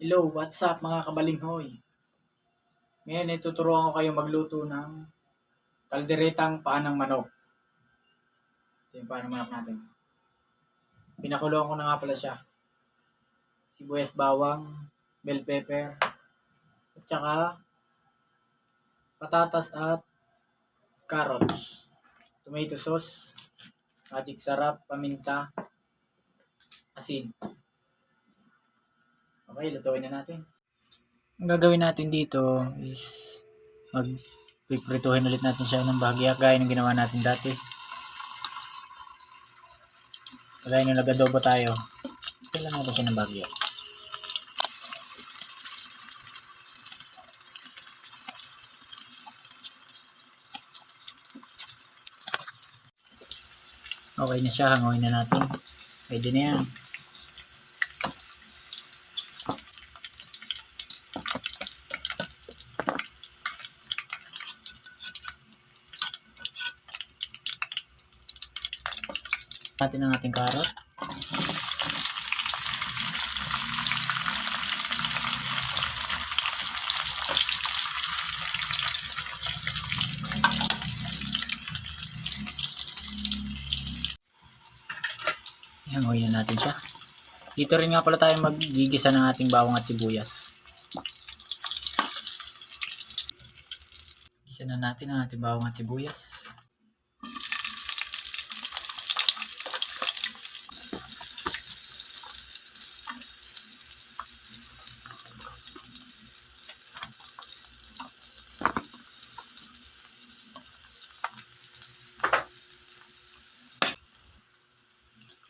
Hello, what's up mga kabalinghoy? Ngayon ay tuturuan ko kayo magluto ng kalderetang paa ng manok. Ito yung paa ng manok natin. Pinakuluan ko na nga pala siya. Sibuyas, bawang, bell pepper, at saka patatas at carrots. Tomato sauce, magic sarap, paminta, asin. Okay, lutuin na natin. Ang gagawin natin dito is magpiprituhin ulit natin siya ng bahagya gaya ng ginawa natin dati. Kagaya nung nag-adobo tayo, kailangan natin siya ng bahagya. Okay na siya, hanguin na natin. Pwede na yan. Natin ang ating carrot. Hanguin na natin siya. Dito rin nga pala tayo magigisa ng ating bawang at sibuyas. Gisa na natin ang ating bawang at sibuyas.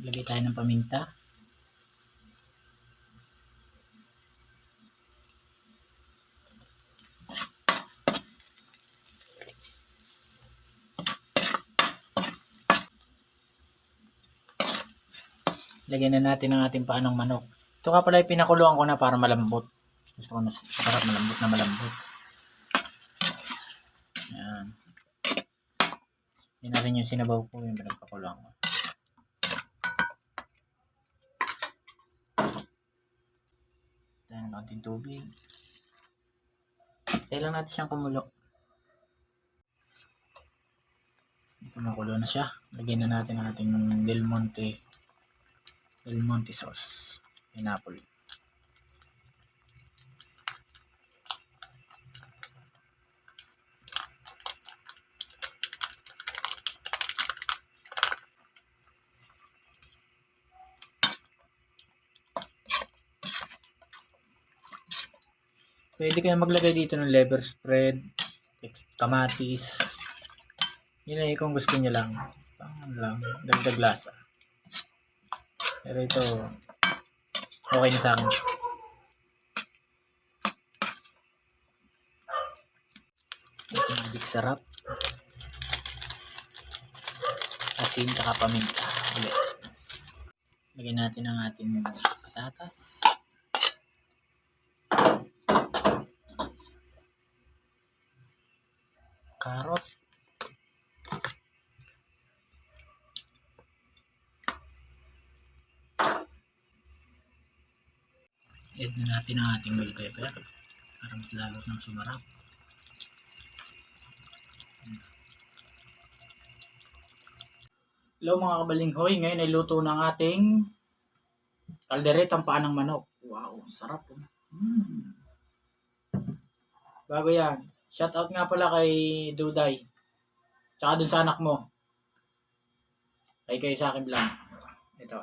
Lagay tayo ng paminta. Lagyan na natin ang ating paa ng manok. Ito nga pala ay pinakuluan ko na para malambot. Gusto ko na sarap malambot na malambot. Ayan. Yan na rin yung sinabaw ko, yung pinagpakuluan ko. Tayo ng konting tubig. Tayo lang natin siyang kumulo. Ito makulo na siya. Lagyan na natin ang ating Del Monte sauce. Pineapple. Pwede kayo maglagay dito ng liver spread, kamatis. Yun ay kung gusto nyo lang. Dagdag lasa. Pero ito, okay na sa akin. Ito magic sarap. Asin saka paminta. Ulit. Lagyan natin ang ating patatas. Carrot. Add na natin ang ating bell pepper para mas lalo ng sumarap. Hello mga kabalinghoy, ngayon ay luto ng ating kalderetang paa ng manok. Wow, sarap po. Bago yan, shoutout nga pala kay Duday. Tsaka dun sa anak mo. Kay kayo sa akin vlog. Ito,